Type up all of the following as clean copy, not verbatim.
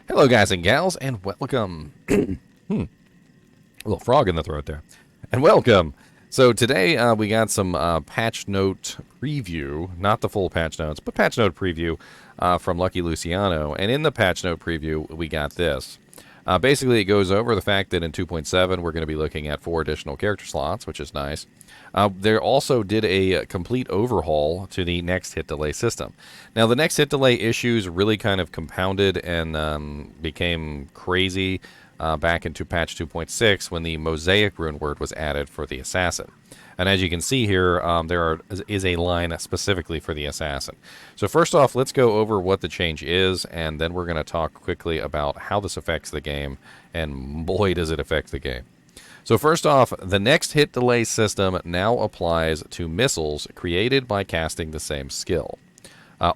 Hello, guys and gals, and welcome. A little frog in the throat there. And welcome. So today we got some patch note preview, not the full patch notes, but patch note preview from Lucky Luciano. And in the patch note preview, we got this. Basically, it goes over the fact that in 2.7, we're going to be looking at 4 additional character slots, which is nice. They also did a complete overhaul to the next hit delay system. Now, the next hit delay issues really kind of compounded and became crazy back into patch 2.6 when the Mosaic rune word was added for the Assassin. And as you can see here, is a line specifically for the Assassin. So first off, let's go over what the change is, and then we're going to talk quickly about how this affects the game, and boy, does it affect the game. So first off, the next hit delay system now applies to missiles created by casting the same skill.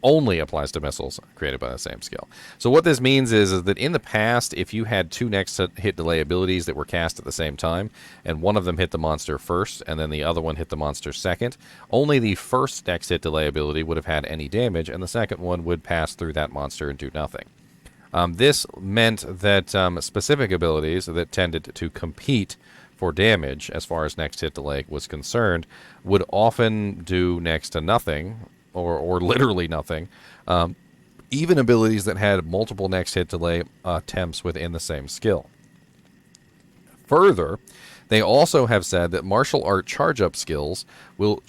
Only applies to missiles created by the same skill. So what this means is that in the past, if you had 2 next hit delay abilities that were cast at the same time, and one of them hit the monster first, and then the other one hit the monster second, only the first next hit delay ability would have had any damage, and the second one would pass through that monster and do nothing. This meant that specific abilities that tended to compete for damage, as far as next hit delay was concerned, would often do next to nothing, or literally nothing. Even abilities that had multiple next hit delay attempts within the same skill. Further, they also have said that martial art charge-up skills will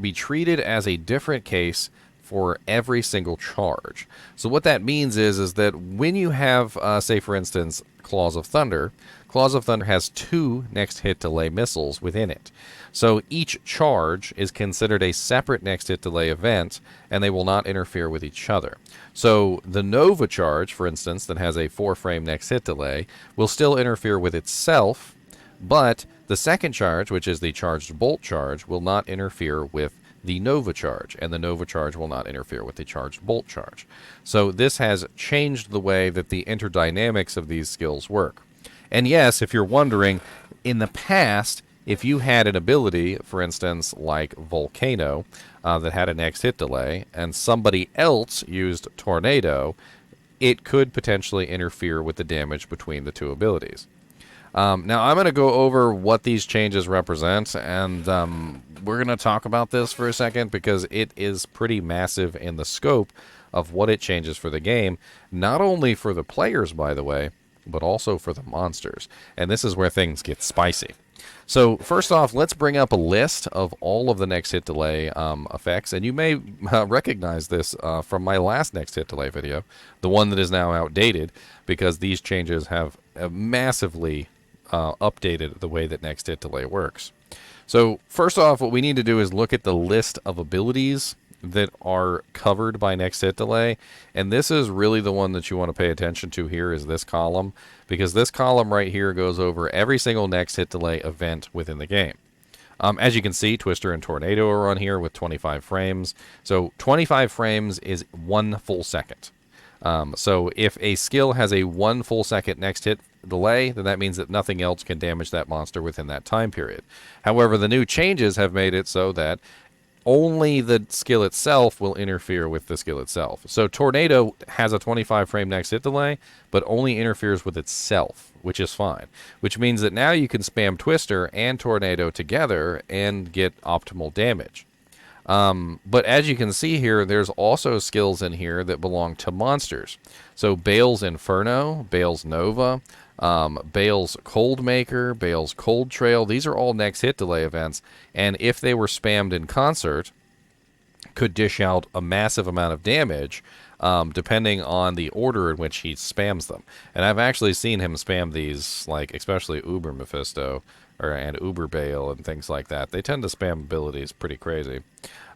be treated as a different case for every single charge. So what that means is that when you have, say for instance, Claws of Thunder has 2 next hit delay missiles within it. So each charge is considered a separate next hit delay event, and they will not interfere with each other. So the Nova charge, for instance, that has a 4-frame next hit delay, will still interfere with itself, but the second charge, which is the charged bolt charge, will not interfere with the Nova charge, and the Nova charge will not interfere with the charged bolt charge. So this has changed the way that the interdynamics of these skills work. And yes, if you're wondering, in the past, if you had an ability, for instance, like Volcano, that had a next hit delay, and somebody else used Tornado, it could potentially interfere with the damage between the 2 abilities. Now, I'm going to go over what these changes represent, and we're going to talk about this for a second because it is pretty massive in the scope of what it changes for the game, not only for the players, by the way, but also for the monsters. And this is where things get spicy. So first off, let's bring up a list of all of the next hit delay effects, and you may recognize this from my last next hit delay video, the one that is now outdated, because these changes have massively updated the way that next hit delay works. So first off, what we need to do is look at the list of abilities that are covered by next hit delay, and this is really the one that you want to pay attention to here, is this column, because this column right here goes over every single next hit delay event within the game. As you can see, Twister and Tornado are on here with 25 frames. So 25 frames is 1 full second. So if a skill has a 1 full second next hit delay, then that means that nothing else can damage that monster within that time period. However, the new changes have made it so that only the skill itself will interfere with the skill itself. So Tornado has a 25 frame next hit delay, but only interferes with itself, which is fine. Which means that now you can spam Twister and Tornado together and get optimal damage. But as you can see here, there's also skills in here that belong to monsters. So Bale's Inferno, Bale's Nova, Bale's Cold Maker, Bale's Cold Trail, these are all next hit delay events, and if they were spammed in concert, could dish out a massive amount of damage, depending on the order in which he spams them. And I've actually seen him spam these, like especially Uber Mephisto and Uber Bale and things like that. They tend to spam abilities pretty crazy.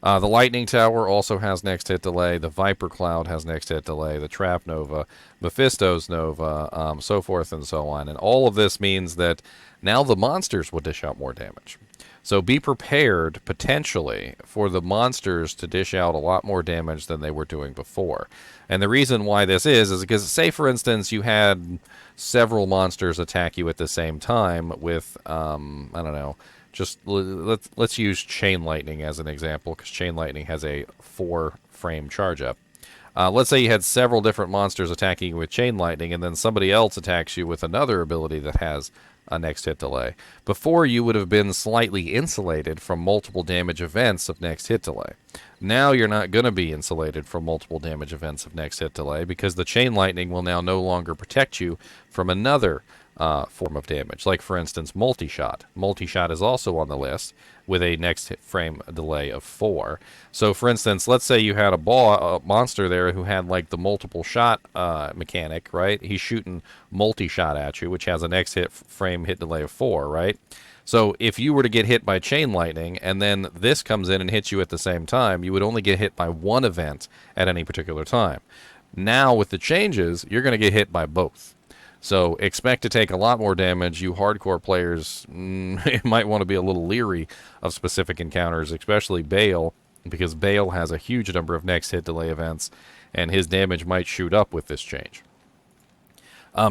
The Lightning Tower also has next hit delay. The Viper Cloud has next hit delay. The Trap Nova, Mephisto's Nova, so forth and so on. And all of this means that now the monsters will dish out more damage. So be prepared, potentially, for the monsters to dish out a lot more damage than they were doing before. And the reason why this is because, say, for instance, you had several monsters attack you at the same time with, I don't know, just let's use Chain Lightning as an example, because Chain Lightning has a 4-frame charge up. Let's say you had several different monsters attacking you with chain lightning, and then somebody else attacks you with another ability that has a next hit delay. Before, you would have been slightly insulated from multiple damage events of next hit delay. Now you're not going to be insulated from multiple damage events of next hit delay, because the chain lightning will now no longer protect you from another form of damage. Like, for instance, multi-shot. Multi-shot is also on the list with a next hit frame delay of 4. So, for instance, let's say you had a monster there who had, like, the multiple shot mechanic, right? He's shooting multi-shot at you, which has a next hit frame hit delay of 4, right? So if you were to get hit by chain lightning and then this comes in and hits you at the same time, you would only get hit by one event at any particular time. Now, with the changes, you're going to get hit by both. So expect to take a lot more damage. You hardcore players might want to be a little leery of specific encounters, especially Bale, because Bale has a huge number of next hit delay events, and his damage might shoot up with this change.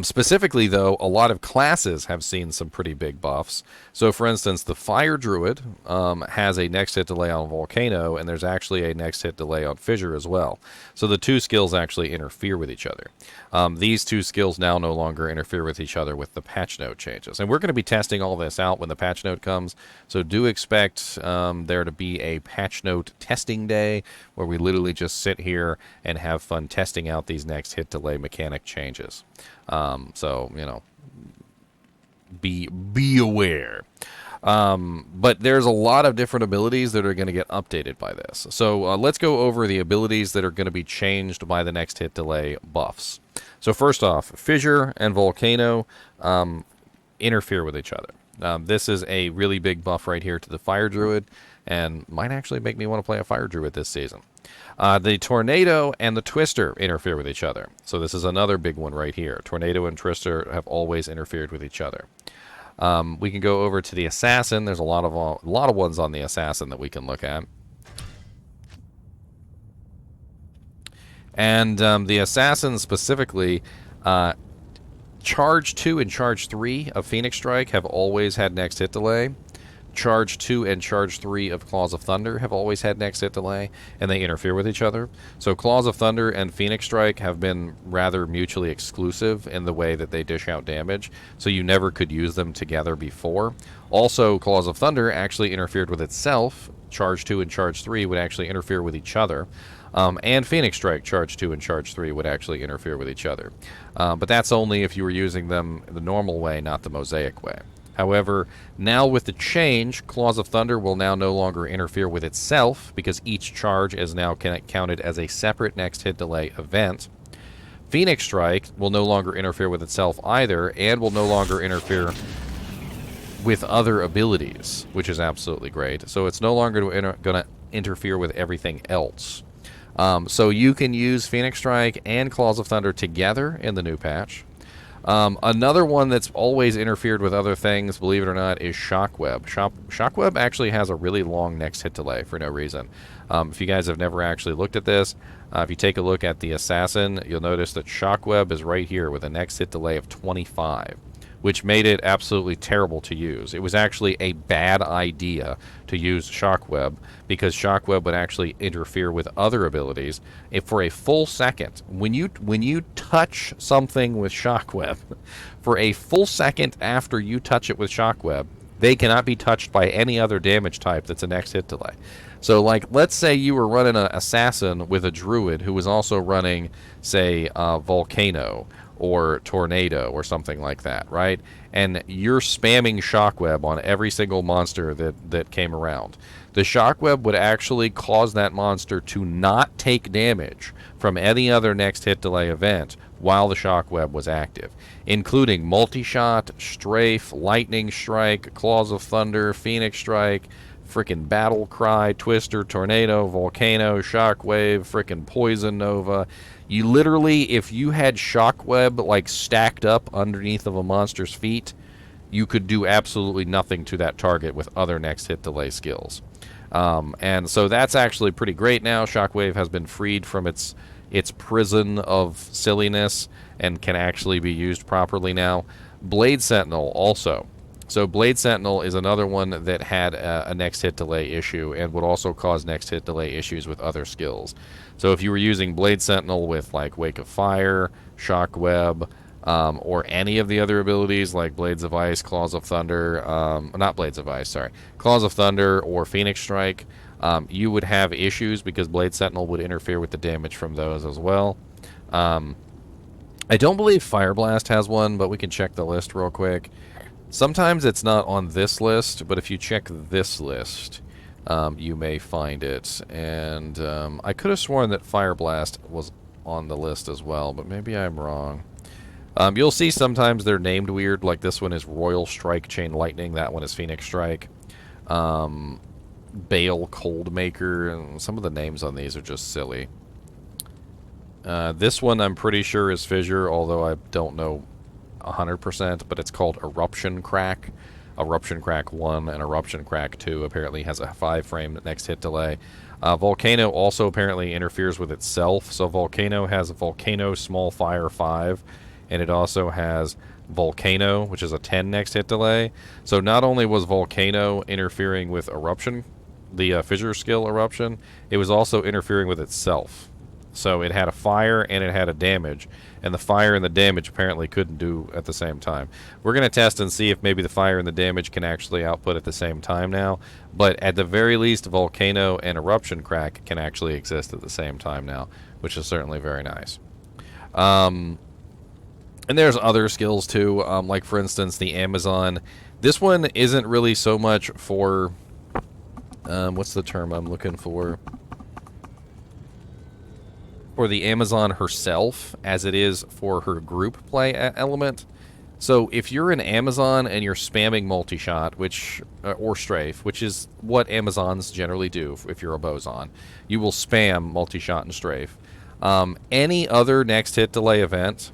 Specifically, though, a lot of classes have seen some pretty big buffs. So, for instance, the Fire Druid has a next hit delay on Volcano, and there's actually a next hit delay on Fissure as well. So the two skills actually interfere with each other. These two skills now no longer interfere with each other with the patch note changes. And we're going to be testing all this out when the patch note comes. So do expect there to be a patch note testing day where we literally just sit here and have fun testing out these next hit delay mechanic changes. So, you know, be aware. But there's a lot of different abilities that are going to get updated by this. So let's go over the abilities that are going to be changed by the next hit delay buffs. So first off, Fissure and Volcano interfere with each other. This is a really big buff right here to the Fire Druid, and might actually make me want to play a Fire Druid this season. The Tornado and the Twister interfere with each other. So this is another big one right here. Tornado and Twister have always interfered with each other. We can go over to the Assassin. There's a lot of ones on the Assassin that we can look at. And the Assassin specifically, Charge 2 and Charge 3 of Phoenix Strike have always had next hit delay. Charge 2 and Charge 3 of Claws of Thunder have always had next hit delay, and they interfere with each other. So Claws of Thunder and Phoenix Strike have been rather mutually exclusive in the way that they dish out damage, so you never could use them together before. Also, Claws of Thunder actually interfered with itself. Charge 2 and Charge 3 would actually interfere with each other. And Phoenix Strike, Charge 2 and Charge 3 would actually interfere with each other. But that's only if you were using them the normal way, not the Mosaic way. However, now with the change, Claws of Thunder will now no longer interfere with itself, because each charge is now counted as a separate next hit delay event. Phoenix Strike will no longer interfere with itself either, and will no longer interfere with other abilities, which is absolutely great. So it's no longer going to interfere with everything else. So you can use Phoenix Strike and Claws of Thunder together in the new patch. Another one that's always interfered with other things, believe it or not, is Shockweb. Shockweb actually has a really long next hit delay for no reason. If you guys have never actually looked at this, if you take a look at the Assassin, you'll notice that Shockweb is right here with a next hit delay of 25, which made it absolutely terrible to use. It was actually a bad idea to use Shockweb, because Shockweb would actually interfere with other abilities for a full second. When you touch something with Shockweb, for a full second after you touch it with Shockweb, they cannot be touched by any other damage type that's a next hit delay. So, like, let's say you were running an Assassin with a Druid who was also running, say, Volcano or Tornado or something like that, right? And you're spamming Shockweb on every single monster that came around. The Shockweb would actually cause that monster to not take damage from any other next hit delay event while the Shockweb was active, including Multi-Shot, Strafe, Lightning Strike, Claws of Thunder, Phoenix Strike, frickin' Battle Cry, Twister, Tornado, Volcano, Shockwave, frickin' Poison Nova. You literally, if you had Shockweb like stacked up underneath of a monster's feet, you could do absolutely nothing to that target with other next hit delay skills. And so that's actually pretty great now. Shockwave has been freed from its prison of silliness and can actually be used properly now. Blade Sentinel also. So Blade Sentinel is another one that had a next hit delay issue and would also cause next hit delay issues with other skills. So if you were using Blade Sentinel with like Wake of Fire, Shock Web, or any of the other abilities like Blades of Ice, Claws of Thunder, not Blades of Ice, sorry, Claws of Thunder or Phoenix Strike, you would have issues because Blade Sentinel would interfere with the damage from those as well. I don't believe Fire Blast has one, but we can check the list real quick. Sometimes it's not on this list, but if you check this list, you may find it. And I could have sworn that Fire Blast was on the list as well, but maybe I'm wrong. You'll see sometimes they're named weird, like this one is Royal Strike Chain Lightning, that one is Phoenix Strike. Bale Coldmaker, and some of the names on these are just silly. This one I'm pretty sure is Fissure, although I don't know 100%, but it's called Eruption Crack. Eruption Crack 1 and Eruption Crack 2 apparently has a 5-frame next hit delay. Volcano also apparently interferes with itself, so Volcano has Volcano Small Fire 5, and it also has Volcano, which is a 10 next hit delay. So not only was Volcano interfering with Eruption, the Fissure skill Eruption, it was also interfering with itself. So it had a fire and it had a damage, and the fire and the damage apparently couldn't do at the same time. We're going to test and see if maybe the fire and the damage can actually output at the same time now, but at the very least, Volcano and Eruption Crack can actually exist at the same time now, which is certainly very nice. And there's other skills too, like for instance the Amazon. This one isn't really so much for, what's the term I'm looking for? For the Amazon herself as it is for her group play element. So if you're an Amazon and you're spamming multi-shot, which or strafe, which is what Amazons generally do if you're a Boson, you will spam multi-shot and strafe. Any other next hit delay event,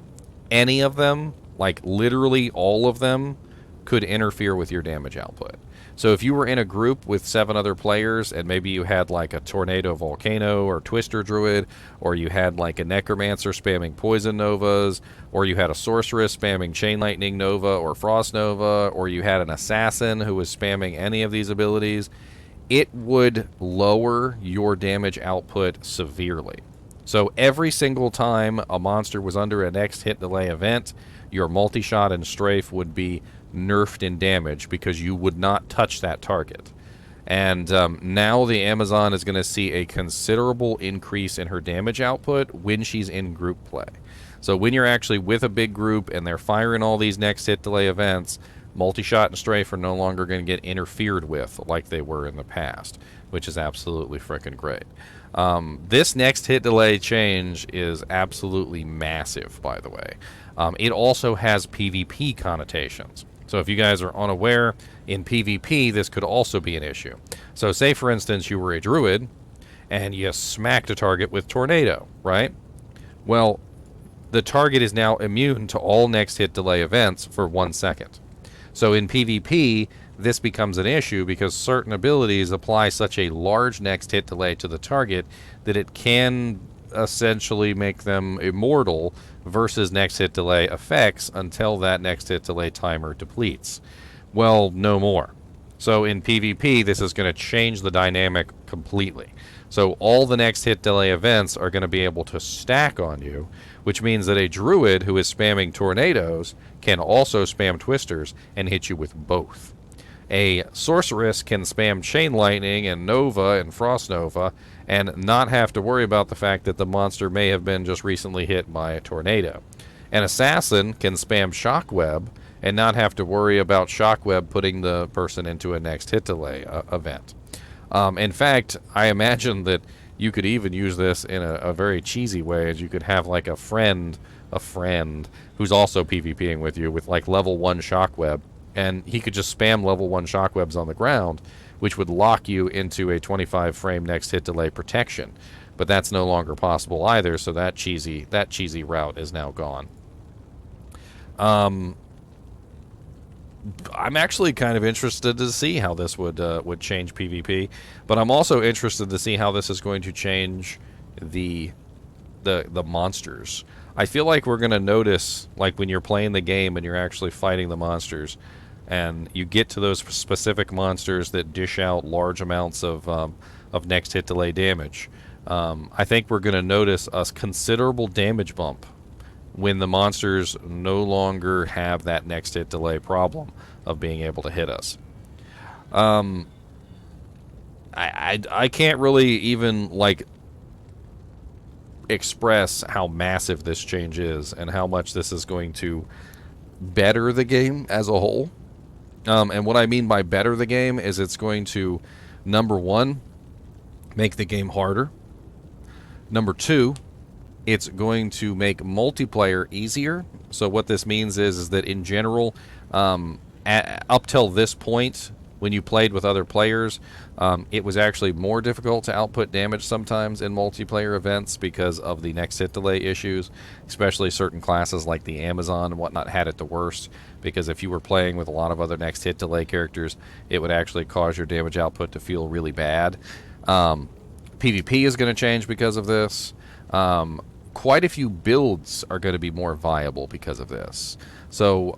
any of them, like literally all of them, could interfere with your damage output. So if you were in a group with 7 other players and maybe you had like a Tornado Volcano or Twister Druid, or you had like a Necromancer spamming Poison Novas, or you had a Sorceress spamming Chain Lightning Nova or Frost Nova, or you had an Assassin who was spamming any of these abilities, it would lower your damage output severely. So every single time a monster was under a next hit delay event, your multi-shot and strafe would be nerfed in damage because you would not touch that target. And now the Amazon is going to see a considerable increase in her damage output when she's in group play. So when you're actually with a big group and they're firing all these next hit delay events, multi-shot and strafe are no longer going to get interfered with like they were in the past, which is absolutely freaking great. This next hit delay change is absolutely massive, by the way. It also has PvP connotations. So if you guys are unaware, in PvP, this could also be an issue. So say, for instance, you were a druid, and you smacked a target with Tornado, right? Well, the target is now immune to all next hit delay events for 1 second. So in PvP, this becomes an issue because certain abilities apply such a large next hit delay to the target that it can essentially make them immortal versus next hit delay effects until that next hit delay timer depletes. Well, no more. So in PvP, this is going to change the dynamic completely. So all the next hit delay events are going to be able to stack on you, which means that a druid who is spamming tornadoes can also spam twisters and hit you with both. A sorceress can spam Chain Lightning and Nova and Frost Nova and not have to worry about the fact that the monster may have been just recently hit by a tornado. An assassin can spam Shockweb and not have to worry about Shockweb putting the person into a next hit delay event. In fact, I imagine that you could even use this in a very cheesy way, as you could have like a friend who's also PvPing with you with like level 1 Shockweb, and he could just spam level 1 Shockwebs on the ground, which would lock you into a 25 frame next hit delay protection. But that's no longer possible either, so that cheesy route is now gone. I'm actually kind of interested to see how this would change PvP, but I'm also interested to see how this is going to change the monsters. I feel like we're going to notice, like when you're playing the game and you're actually fighting the monsters, and you get to those specific monsters that dish out large amounts of next hit delay damage, I think we're going to notice a considerable damage bump when the monsters no longer have that next hit delay problem of being able to hit us. I can't really even like express how massive this change is and how much this is going to better the game as a whole. And what I mean by better the game is it's going to, number one, make the game harder. Number two, it's going to make multiplayer easier. So what this means is that in general, up till this point, when you played with other players, it was actually more difficult to output damage sometimes in multiplayer events because of the next hit delay issues, especially certain classes like the Amazon and whatnot had it the worst, because if you were playing with a lot of other next hit delay characters, it would actually cause your damage output to feel really bad. PvP is going to change because of this. Quite a few builds are going to be more viable because of this. So,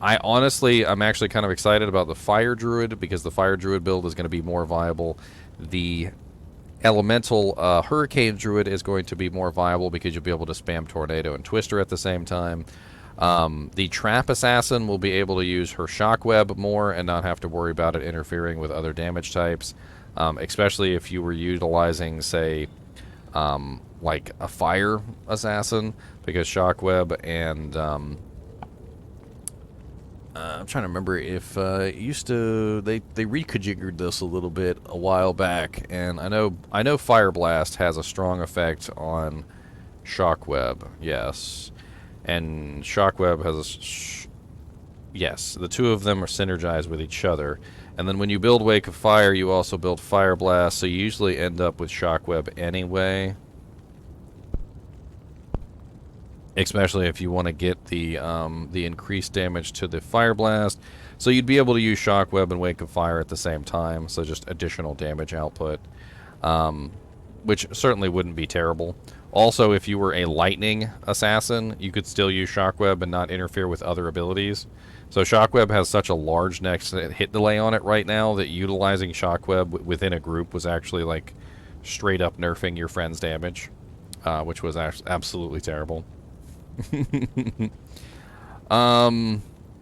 I'm actually kind of excited about the Fire Druid, because the Fire Druid build is going to be more viable. The Elemental Hurricane Druid is going to be more viable because you'll be able to spam Tornado and Twister at the same time. The Trap Assassin will be able to use her Shockweb more and not have to worry about it interfering with other damage types, especially if you were utilizing, say, like a Fire Assassin, because Shockweb and... I'm trying to remember if it used to they reconfigured this a little bit a while back, and I know Fire Blast has a strong effect on Shockweb, yes, and Shockweb has yes, the two of them are synergized with each other, and then when you build Wake of Fire, you also build Fire Blast, so you usually end up with Shockweb anyway. Especially if you want to get the increased damage to the Fire Blast. So you'd be able to use Shockweb and Wake of Fire at the same time, so just additional damage output, which certainly wouldn't be terrible. Also, if you were a Lightning Assassin, you could still use Shockweb and not interfere with other abilities. So Shockweb has such a large next hit delay on it right now that utilizing Shockweb within a group was actually like straight up nerfing your friend's damage, which was absolutely terrible. Trying to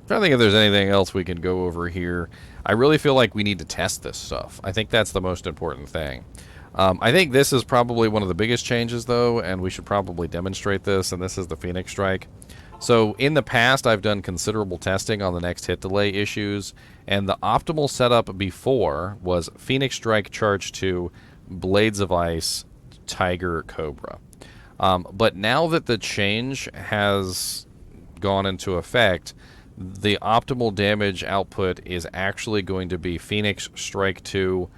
think if there's anything else we can go over here. I really feel like we need to test this stuff. I think that's the most important thing. I think this is probably one of the biggest changes, though, and we should probably demonstrate this, and this is the Phoenix Strike. So in the past, I've done considerable testing on the next hit delay issues, and the optimal setup before was Phoenix Strike Charge 2, Blades of Ice, Tiger, Cobra. But now that the change has gone into effect, the optimal damage output is actually going to be Phoenix Strike 2,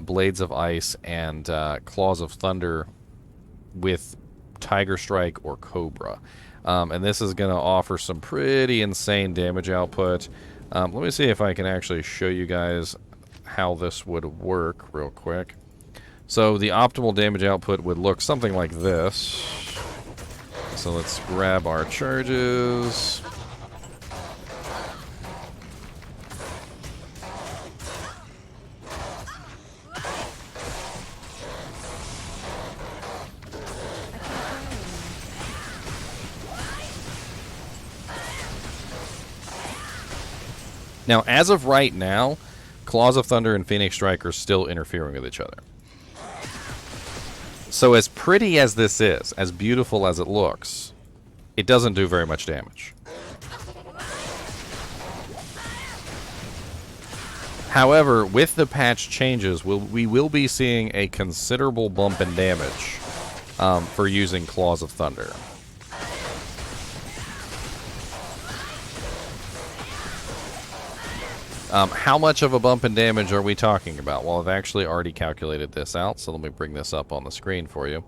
Blades of Ice, and Claws of Thunder with Tiger Strike or Cobra. And this is going to offer some pretty insane damage output. Let me see if I can actually show you guys how this would work real quick. So the optimal damage output would look something like this. So let's grab our charges. Now, as of right now, Claws of Thunder and Phoenix Strike are still interfering with each other. So as pretty as this is, as beautiful as it looks, it doesn't do very much damage. However, with the patch changes, we will be seeing a considerable bump in damage for using Claws of Thunder. How much of a bump in damage are we talking about? Well, I've actually already calculated this out, so let me bring this up on the screen for you.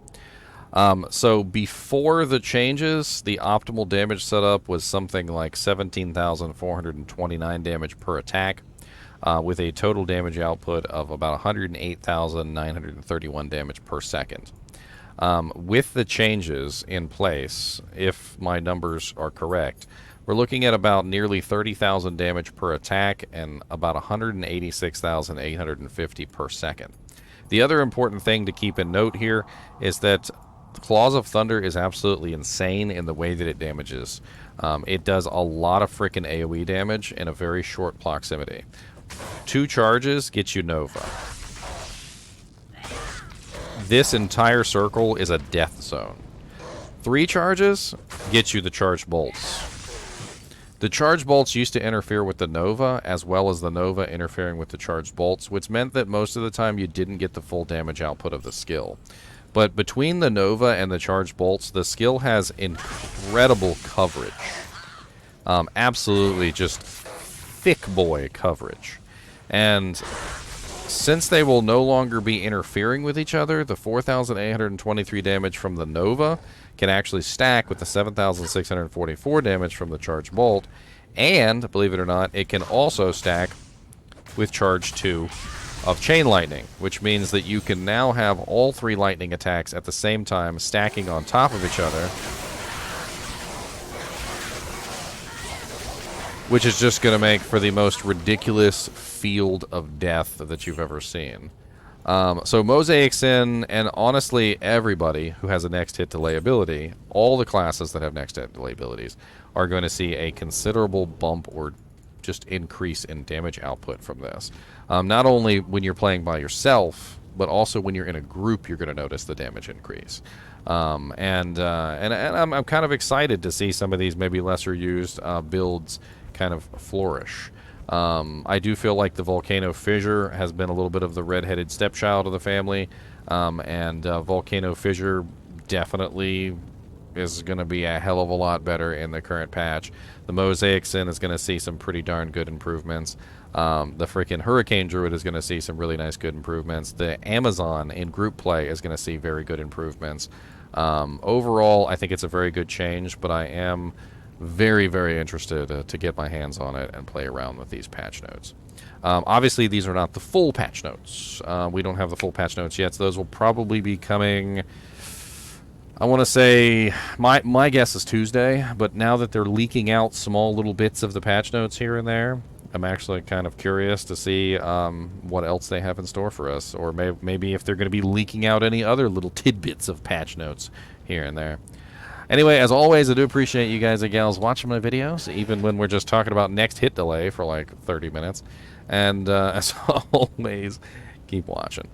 So before the changes, the optimal damage setup was something like 17,429 damage per attack, with a total damage output of about 108,931 damage per second. With the changes in place, if my numbers are correct, we're looking at about nearly 30,000 damage per attack and about 186,850 per second. The other important thing to keep in note here is that Claws of Thunder is absolutely insane in the way that it damages. It does a lot of frickin' AoE damage in a very short proximity. 2 charges get you Nova. This entire circle is a death zone. 3 charges get you the charged bolts. The charged bolts used to interfere with the Nova, as well as the Nova interfering with the charged bolts, which meant that most of the time you didn't get the full damage output of the skill. But between the Nova and the charged bolts, the skill has incredible coverage. Absolutely just thick boy coverage. And since they will no longer be interfering with each other, the 4,823 damage from the Nova can actually stack with the 7,644 damage from the charged bolt, and, believe it or not, it can also stack with charge 2 of Chain Lightning, which means that you can now have all 3 lightning attacks at the same time stacking on top of each other, which is just going to make for the most ridiculous field of death that you've ever seen. So Mosaic Sin, and honestly everybody who has a next hit delay ability, all the classes that have next hit delay abilities, are going to see a considerable bump or just increase in damage output from this. Not only when you're playing by yourself, but also when you're in a group, you're going to notice the damage increase. And I'm kind of excited to see some of these maybe lesser used builds kind of flourish. I do feel like the Volcano Fissure has been a little bit of the red-headed stepchild of the family, and Volcano Fissure definitely is going to be a hell of a lot better in the current patch. The Mosaic Sin is going to see some pretty darn good improvements. The freaking Hurricane Druid is going to see some really nice good improvements. The Amazon in group play is going to see very good improvements. Overall, I think it's a very good change, but I am very, very interested to get my hands on it and play around with these patch notes. Obviously, these are not the full patch notes. We don't have the full patch notes yet, so those will probably be coming, I want to say, my guess is Tuesday, but now that they're leaking out small little bits of the patch notes here and there, I'm actually kind of curious to see what else they have in store for us, or maybe if they're going to be leaking out any other little tidbits of patch notes here and there. Anyway, as always, I do appreciate you guys and gals watching my videos, even when we're just talking about next hit delay for like 30 minutes. And as always, keep watching.